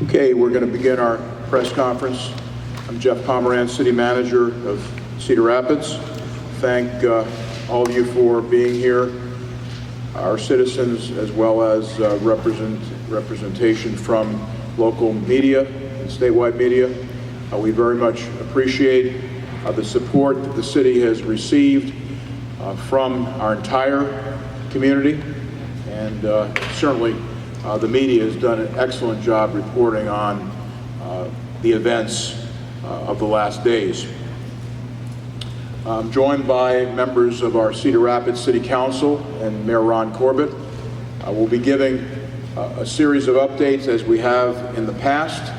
Okay, we're going to begin our press conference. I'm Jeff Pomeranz, City Manager of Cedar Rapids. Thank all of you for being here, our citizens, as well as representation from local media and statewide media. We very much appreciate the support that the city has received from our entire community, and certainly the media has done an excellent job reporting on the events of the last days. I'm joined by members of our Cedar Rapids City Council and Mayor Ron Corbett. We'll be giving a series of updates as we have in the past,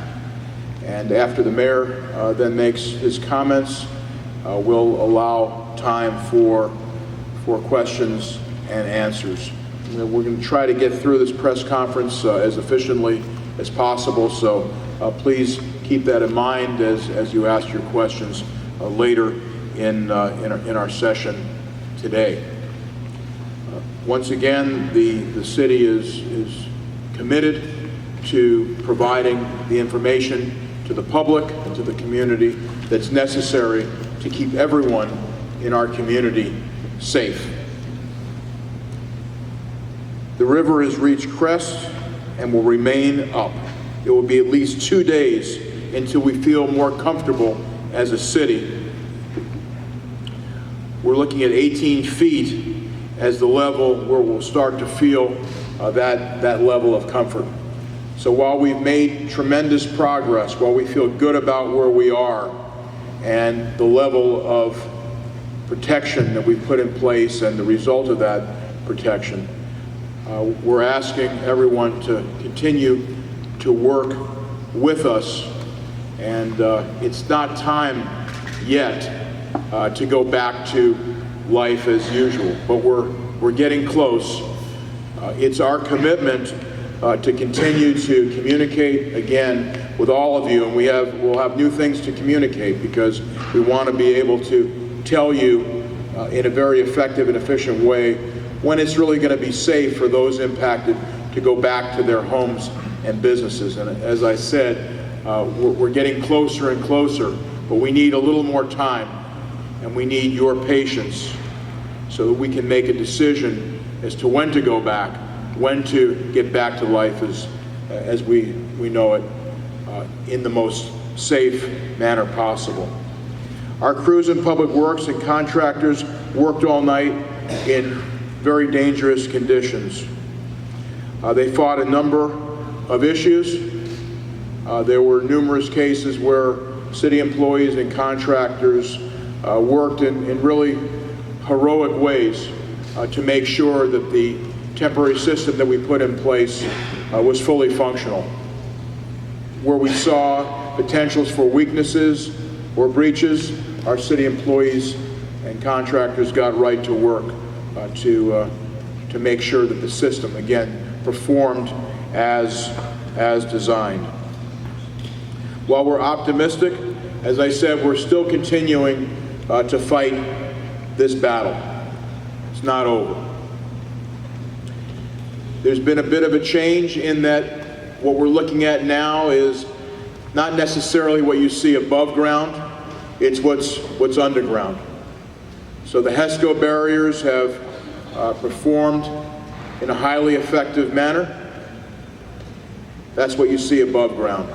and after the mayor then makes his comments, we'll allow time for questions and answers. We're going to try to get through this press conference as efficiently as possible, so please keep that in mind as you ask your questions later in our session today. Once again, the city is committed to providing the information to the public and to the community that's necessary to keep everyone in our community safe. The river has reached crest and will remain up. It will be at least 2 days until we feel more comfortable as a city. We're looking at 18 feet as the level where we'll start to feel that level of comfort. So while we've made tremendous progress, while we feel good about where we are and the level of protection that we put in place and the result of that protection, we're asking everyone to continue to work with us, and it's not time yet to go back to life as usual, but we're getting close. It's our commitment to continue to communicate again with all of you, and we'll have new things to communicate because we want to be able to tell you in a very effective and efficient way when it's really going to be safe for those impacted to go back to their homes and businesses. And as I said, we're getting closer and closer, but we need a little more time, and we need your patience so that we can make a decision as to when to go back, when to get back to life as we know it in the most safe manner possible. Our crews in Public Works and contractors worked all night in very dangerous conditions. They fought a number of issues. There were numerous cases where city employees and contractors worked in really heroic ways to make sure that the temporary system that we put in place was fully functional. Where we saw potentials for weaknesses or breaches, our city employees and contractors got right to work to make sure that the system, again, performed as designed. While we're optimistic, as I said, we're still continuing to fight this battle. It's not over. There's been a bit of a change in that what we're looking at now is not necessarily what you see above ground, it's what's underground. So the HESCO barriers have performed in a highly effective manner. That's what you see above ground.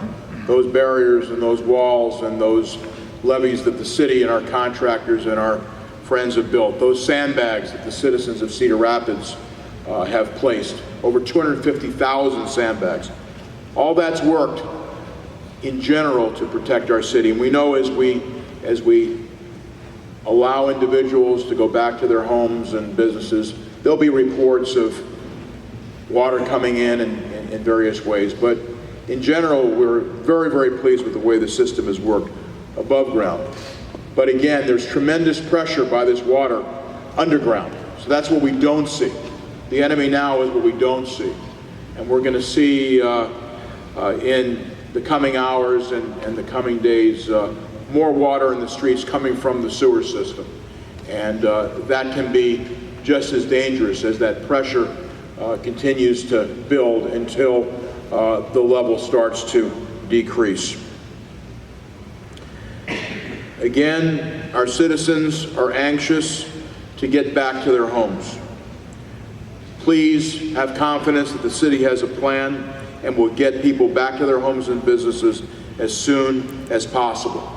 Those barriers and those walls and those levees that the city and our contractors and our friends have built. Those sandbags that the citizens of Cedar Rapids have placed. Over 250,000 sandbags. All that's worked in general to protect our city. And we know as we allow individuals to go back to their homes and businesses, there'll be reports of water coming in various ways. But in general, we're very, very pleased with the way the system has worked above ground. But again, there's tremendous pressure by this water underground. So that's what we don't see. The enemy now is what we don't see. And we're going to see in the coming hours and the coming days more water in the streets coming from the sewer system. And that can be just as dangerous as that pressure continues to build until the level starts to decrease. Again, our citizens are anxious to get back to their homes. Please have confidence that the city has a plan and will get people back to their homes and businesses as soon as possible.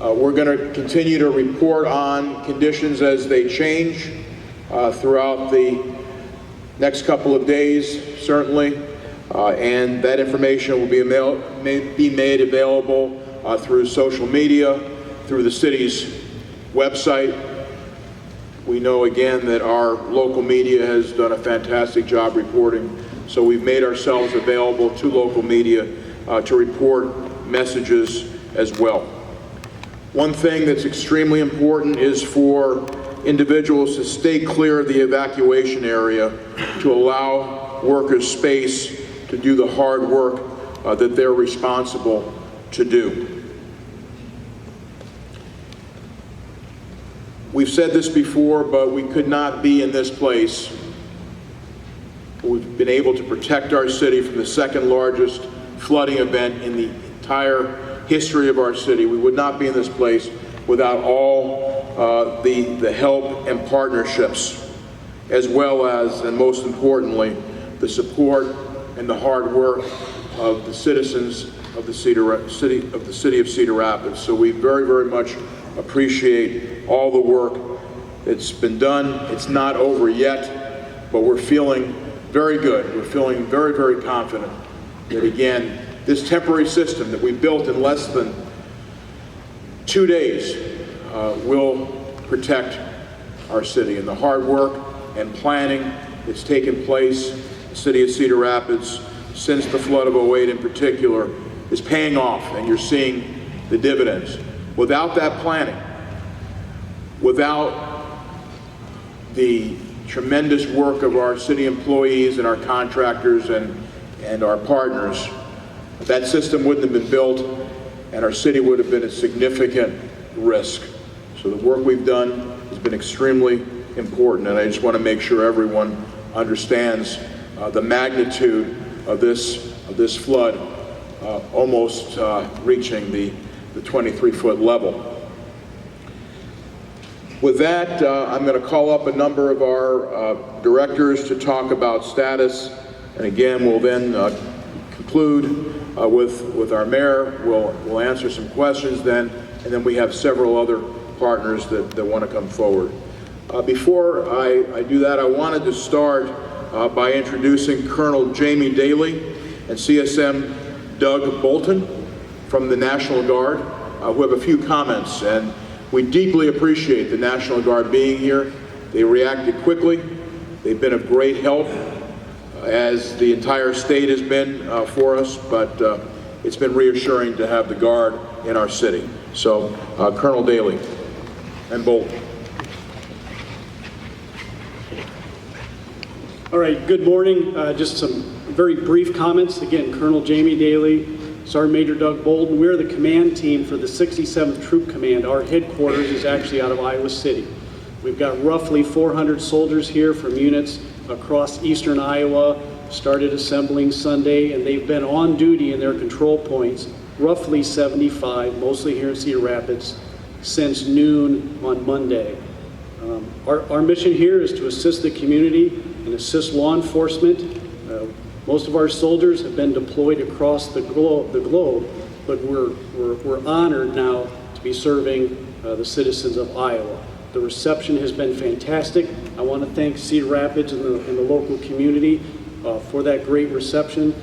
We're going to continue to report on conditions as they change throughout the next couple of days, certainly, and that information will be made available through social media, through the city's website. We know again that our local media has done a fantastic job reporting, so we've made ourselves available to local media to report messages as well. One thing that's extremely important is for individuals to stay clear of the evacuation area to allow workers space to do the hard work that they're responsible to do. We've said this before, but we could not be in this place. We've been able to protect our city from the second largest flooding event in the entire history of our city. We would not be in this place without all the help and partnerships, as well as, and most importantly, the support and the hard work of the citizens of the city of Cedar Rapids. So we very, very much appreciate all the work that's been done. It's not over yet, but we're feeling very good. We're feeling very, very confident that, again, this temporary system that we built in less than 2 days will protect our city. And the hard work and planning that's taken place in the city of Cedar Rapids since the flood of '08 in particular is paying off, and you're seeing the dividends. Without that planning, without the tremendous work of our city employees and our contractors and our partners, that system wouldn't have been built and our city would have been at significant risk. So the work we've done has been extremely important, and I just want to make sure everyone understands the magnitude of this flood almost reaching the 23-foot level. With that, I'm going to call up a number of our directors to talk about status, and again, we'll then conclude with our mayor. We'll answer some questions then, and then we have several other partners that want to come forward. Before I do that, I wanted to start by introducing Colonel Jamie Daly and CSM Doug Bolton from the National Guard, who have a few comments. And we deeply appreciate the National Guard being here. They reacted quickly. They've been of great help, as the entire state has been for us, but it's been reassuring to have the Guard in our city. So, Colonel Daly and Bolton. All right, good morning. Just some very brief comments. Again, Colonel Jamie Daly, Sergeant Major Doug Bolton. We're the command team for the 67th Troop Command. Our headquarters is actually out of Iowa City. We've got roughly 400 soldiers here from units across eastern Iowa, started assembling Sunday, and they've been on duty in their control points, roughly 75, mostly here in Cedar Rapids, since noon on Monday. Our mission here is to assist the community and assist law enforcement. Most of our soldiers have been deployed across the globe, but we're honored now to be serving the citizens of Iowa. The reception has been fantastic. I want to thank Cedar Rapids and the local community for that great reception.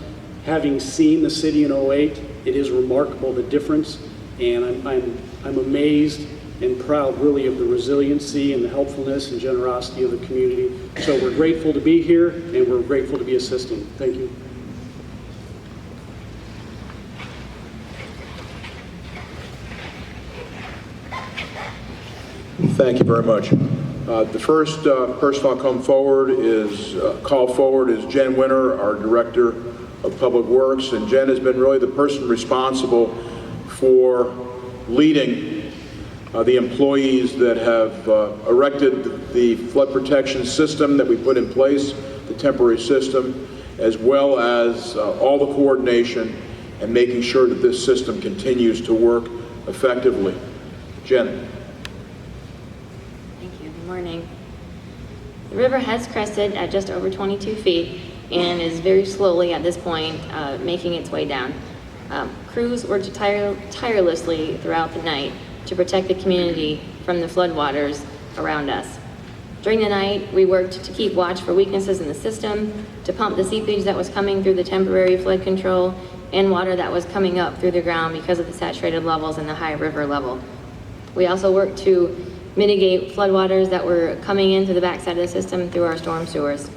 Having seen the city in '08, it is remarkable, the difference, and I'm amazed and proud really of the resiliency and the helpfulness and generosity of the community. So we're grateful to be here, and we're grateful to be assisting. Thank you. Thank you very much. The first person I'll call forward is Jen Winter, our Director of Public Works, and Jen has been really the person responsible for leading the employees that have erected the flood protection system that we put in place, the temporary system, as well as all the coordination and making sure that this system continues to work effectively. Jen. Thank you. Good morning. The river has crested at just over 22 feet and is very slowly at this point making its way down. Crews worked tirelessly throughout the night to protect the community from the floodwaters around us. During the night, we worked to keep watch for weaknesses in the system, to pump the seepage that was coming through the temporary flood control, and water that was coming up through the ground because of the saturated levels and the high river level. We also worked to mitigate floodwaters that were coming in through the backside of the system through our storm sewers.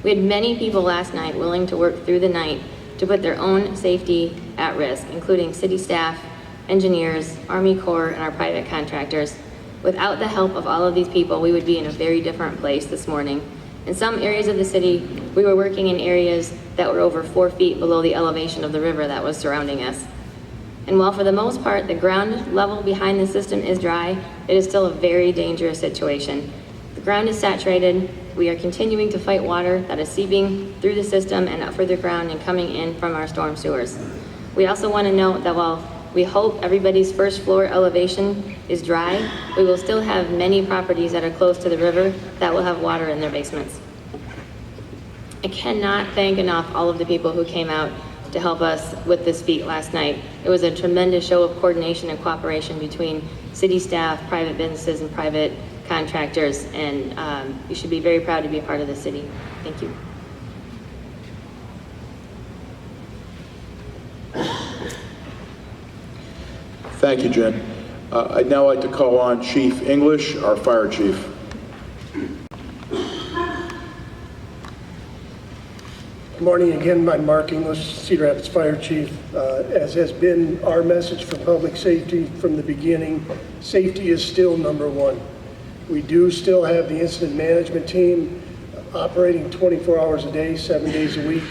We had many people last night willing to work through the night to put their own safety at risk, including city staff, engineers, Army Corps, and our private contractors. Without the help of all of these people, we would be in a very different place this morning. In some areas of the city, we were working in areas that were over 4 feet below the elevation of the river that was surrounding us. And while for the most part, the ground level behind the system is dry, it is still a very dangerous situation. The ground is saturated. We are continuing to fight water that is seeping through the system and up through the ground and coming in from our storm sewers. We also want to note that while we hope everybody's first floor elevation is dry, we will still have many properties that are close to the river that will have water in their basements. I cannot thank enough all of the people who came out to help us with this feat last night. It was a tremendous show of coordination and cooperation between city staff, private businesses, and private contractors, and you should be very proud to be a part of the city. Thank you. Thank you, Jen. I'd now like to call on Chief English, our fire chief. Good morning again. I'm Mark English, Cedar Rapids Fire Chief. As has been our message for public safety from the beginning, safety is still number one. We do still have the incident management team operating 24 hours a day, 7 days a week,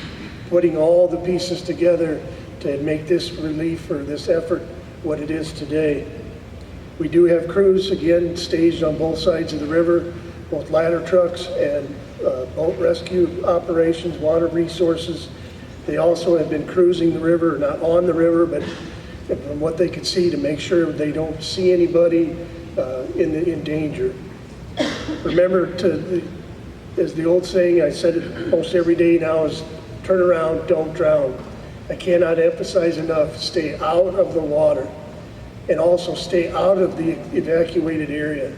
putting all the pieces together to make this relief or this effort what it is today. We do have crews, again, staged on both sides of the river, both ladder trucks and boat rescue operations, water resources. They also have been cruising the river, not on the river, but from what they could see to make sure they don't see anybody in danger. Remember, as the old saying, I said it most every day now, is turn around, don't drown. I cannot emphasize enough, stay out of the water and also stay out of the evacuated area.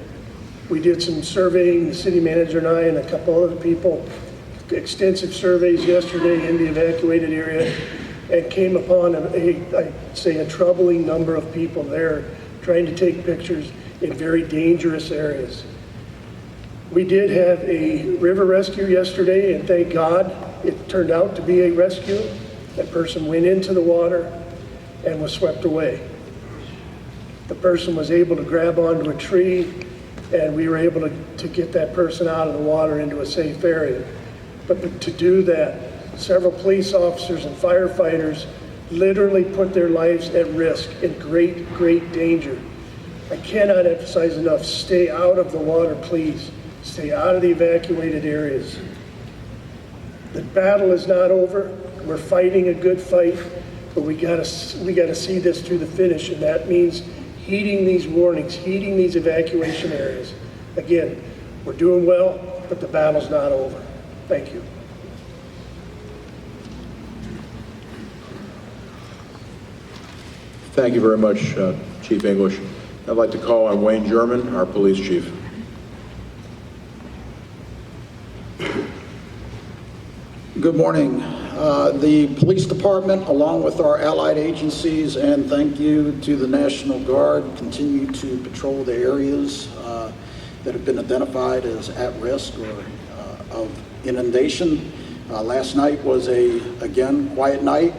We did some surveying, the city manager and I and a couple other people, extensive surveys yesterday in the evacuated area, and came upon I'd say a troubling number of people there trying to take pictures in very dangerous areas. We did have a river rescue yesterday, and thank God it turned out to be a rescue. That person went into the water and was swept away. The person was able to grab onto a tree, and we were able to get that person out of the water into a safe area. But to do that, several police officers and firefighters literally put their lives at risk in great, great danger. I cannot emphasize enough, stay out of the water, please. Stay out of the evacuated areas. The battle is not over. We're fighting a good fight, but we gotta see this through the finish, and that means heeding these warnings, heeding these evacuation areas. Again, we're doing well, but the battle's not over. Thank you. Thank you very much, Chief English. I'd like to call on Wayne German, our police chief. Good morning. The police department, along with our allied agencies, and thank you to the National Guard, continue to patrol the areas that have been identified as at risk or of inundation. Last night was again, quiet night.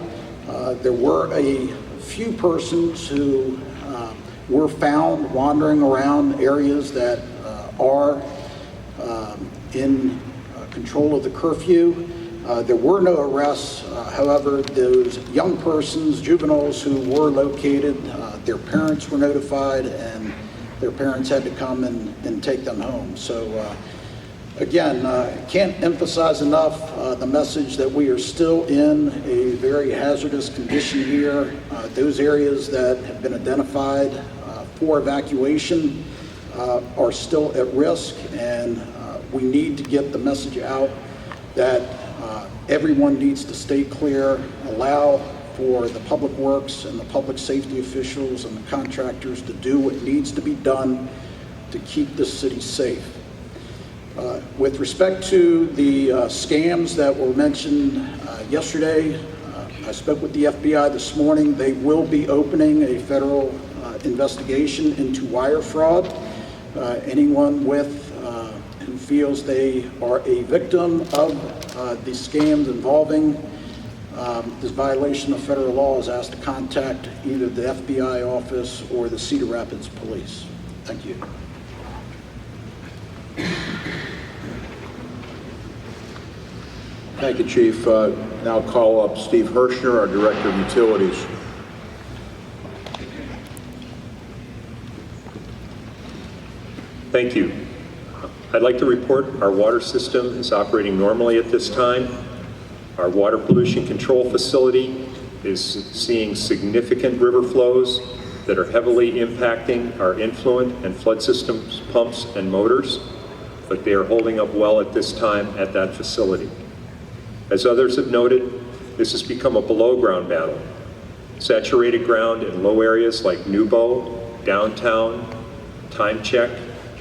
There were a few persons who were found wandering around areas that are in control of the curfew. There were no arrests. However, those young persons, juveniles who were located, their parents were notified, and their parents had to come and take them home. So Again, can't emphasize enough the message that we are still in a very hazardous condition here. Those areas that have been identified for evacuation are still at risk, and we need to get the message out that everyone needs to stay clear, allow for the public works and the public safety officials and the contractors to do what needs to be done to keep this city safe. With respect to the scams that were mentioned yesterday, I spoke with the FBI this morning. They will be opening a federal investigation into wire fraud. Anyone who feels they are a victim of these scams involving this violation of federal law is asked to contact either the FBI office or the Cedar Rapids Police. Thank you. Thank you, Chief. Now call up Steve Hirschner, our Director of Utilities. Thank you. I'd like to report our water system is operating normally at this time. Our water pollution control facility is seeing significant river flows that are heavily impacting our influent and flood systems, pumps and motors, but they are holding up well at this time at that facility. As others have noted, this has become a below-ground battle. Saturated ground in low areas like Newbo, downtown, Time Check,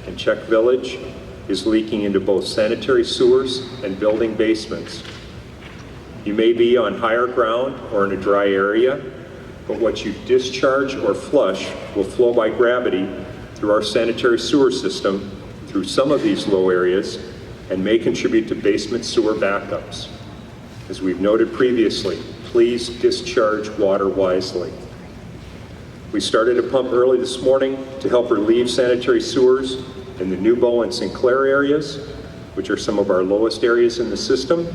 and Check Village is leaking into both sanitary sewers and building basements. You may be on higher ground or in a dry area, but what you discharge or flush will flow by gravity through our sanitary sewer system through some of these low areas and may contribute to basement sewer backups. As we've noted previously, please discharge water wisely. We started a pump early this morning to help relieve sanitary sewers in the Newbo and Sinclair areas, which are some of our lowest areas in the system.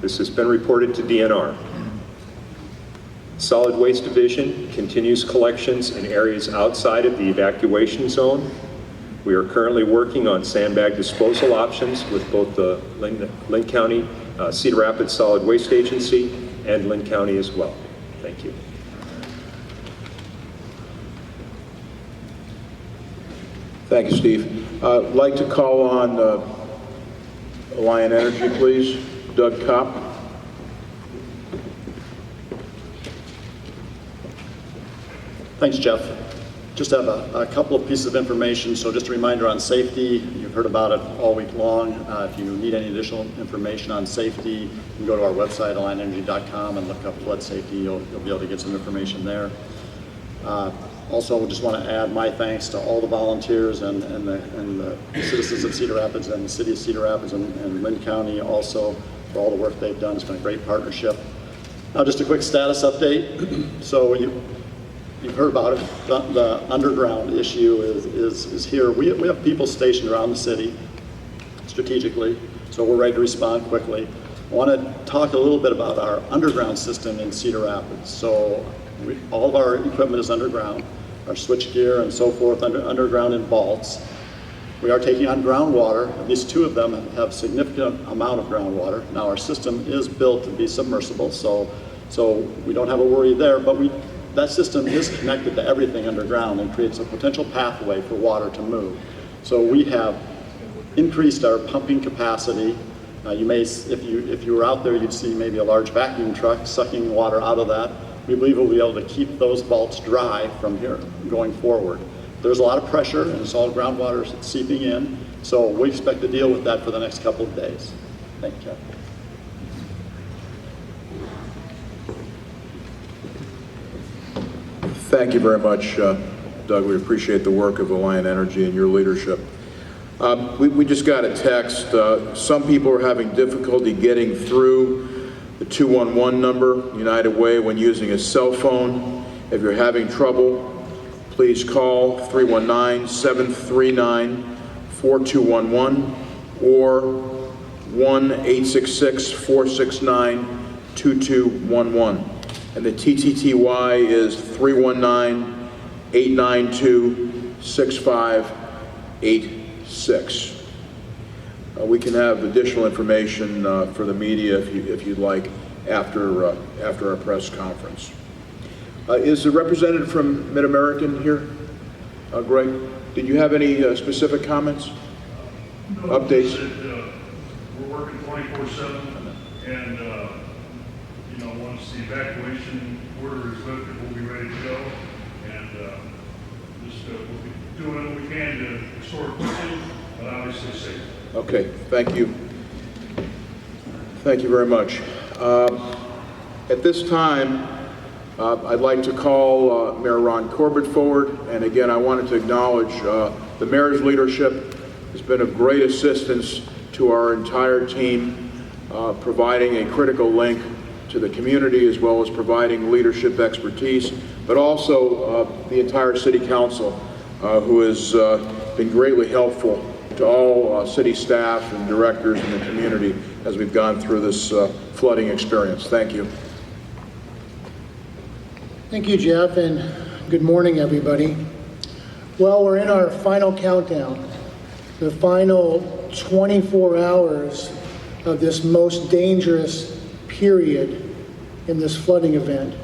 This has been reported to DNR. Solid Waste Division continues collections in areas outside of the evacuation zone. We are currently working on sandbag disposal options with both the Lynn County Cedar Rapids Solid Waste Agency and Lynn County as well. Thank you. Thank you, Steve. I'd like to call on Alliant Energy, please. Doug Kopp. Thanks, Jeff. Just have a couple of pieces of information. So just a reminder on safety. You've heard about it all week long. If you need any additional information on safety, you can go to our website, alliantenergy.com, and look up flood safety. You'll be able to get some information there. Also, we just want to add my thanks to all the volunteers and the citizens of Cedar Rapids and the city of Cedar Rapids and Lynn County also for all the work they've done. It's been a great partnership. Now, just a quick status update. So you've heard about it. The underground issue is here. We have people stationed around the city strategically, so we're ready to respond quickly. I want to talk a little bit about our underground system in Cedar Rapids. So all of our equipment is underground, our switchgear and so forth underground in vaults. We are taking on groundwater. At least 2 of them have significant amount of groundwater. Now our system is built to be submersible, so we don't have a worry there, but that system is connected to everything underground and creates a potential pathway for water to move. So we have increased our pumping capacity. You may, if you were out there, you'd see maybe a large vacuum truck sucking water out of that. We believe we'll be able to keep those vaults dry from here going forward. There's a lot of pressure and it's all groundwater seeping in, so we expect to deal with that for the next couple of days. Thank you, Jeff. Thank you very much, Doug. We appreciate the work of Alliant Energy and your leadership. We just got a text. Some people are having difficulty getting through the 211 number, United Way, when using a cell phone. If you're having trouble, please call 319-739-4211 or 1-866-469-2211. And the TTTY is 319-892-6586. we can have additional information for the media if you'd like after our press conference. Is the representative from Mid-American here? Greg, did you have any specific comments? No, Updates? We're working 24/7, and you know, once the evacuation order is lifted, we'll be ready to go, and we'll be doing what we can to restore quickly, but obviously safe. Okay, thank you. Thank you very much. At this time, I'd like to call Mayor Ron Corbett forward, and again, I wanted to acknowledge the mayor's leadership has been of great assistance to our entire team, providing a critical link to the community as well as providing leadership expertise, but also the entire city council who has been greatly helpful to all city staff and directors in the community as we've gone through this flooding experience. Thank you. Thank you, Jeff, and good morning, everybody. Well, we're in our final countdown, the final 24 hours of this most dangerous period in this flooding event.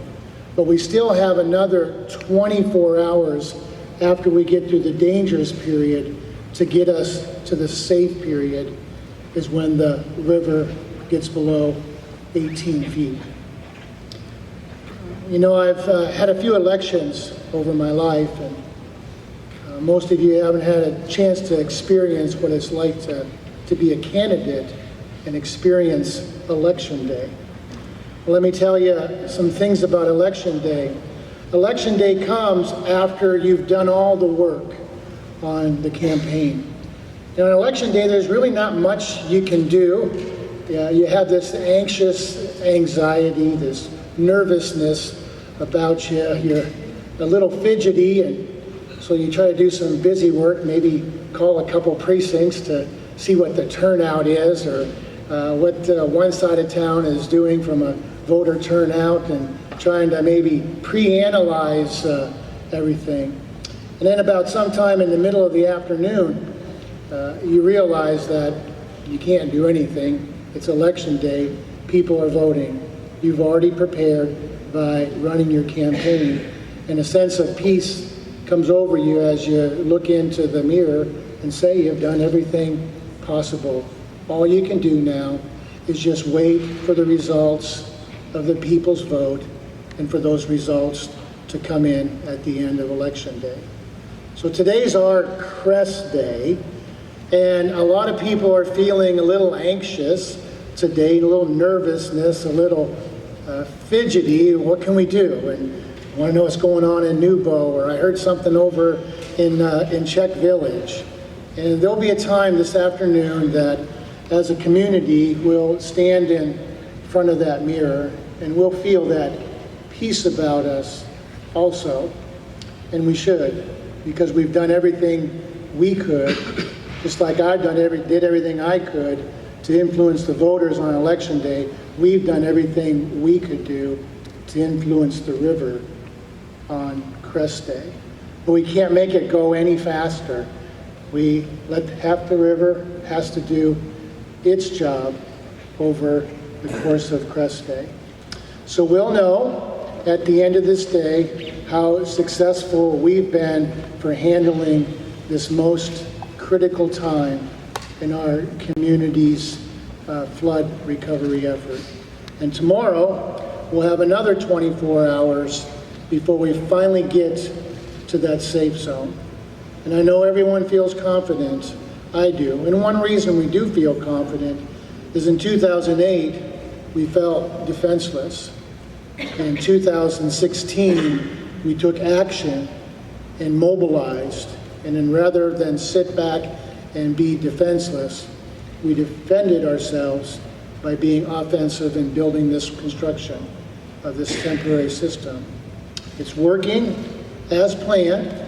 But we still have another 24 hours after we get through the dangerous period to get us to the safe period, is when the river gets below 18 feet. You know, I've had a few elections over my life, and most of you haven't had a chance to experience what it's like to be a candidate and experience Election Day. Well, let me tell you some things about Election Day. Election Day comes after you've done all the work on the campaign. Now, on Election Day, there's really not much you can do. You have this anxiety, this nervousness about you. You're a little fidgety, and so you try to do some busy work, maybe call a couple precincts to see what the turnout is, or what one side of town is doing from a voter turnout, and trying to maybe pre-analyze everything. And then about sometime in the middle of the afternoon, you realize that you can't do anything. It's Election Day, people are voting. You've already prepared by running your campaign, and a sense of peace comes over you as you look into the mirror and say you've done everything possible. All you can do now is just wait for the results of the people's vote and for those results to come in at the end of Election Day. So today's our crest day, and a lot of people are feeling a little anxious today, a little nervousness, a little fidgety. What can we do? And I want to know what's going on in Newbo, or I heard something over in Czech Village. And there'll be a time this afternoon that as a community we'll stand in front of that mirror and we'll feel that peace about us also. And we should, because we've done everything we could, just like I've did everything I could to influence the voters on Election Day. We've done everything we could do to influence the river on Crest Day. But we can't make it go any faster. Half the river has to do its job over the course of Crest Day. So we'll know at the end of this day how successful we've been for handling this most critical time in our community's flood recovery effort. And tomorrow we'll have another 24 hours before we finally get to that safe zone. And I know everyone feels confident. I do. And one reason we do feel confident is in 2008, we felt defenseless. In 2016, we took action and mobilized. And then rather than sit back and be defenseless, we defended ourselves by being offensive and building this construction of this temporary system. It's working as planned.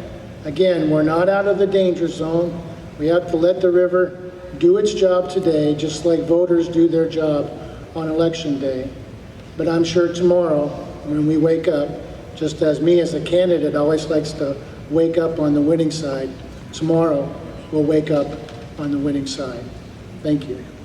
Again, we're not out of the danger zone. We have to let the river do its job today, just like voters do their job on Election Day. But I'm sure tomorrow, when we wake up, just as me as a candidate always likes to wake up on the winning side, tomorrow we'll wake up on the winning side. Thank you.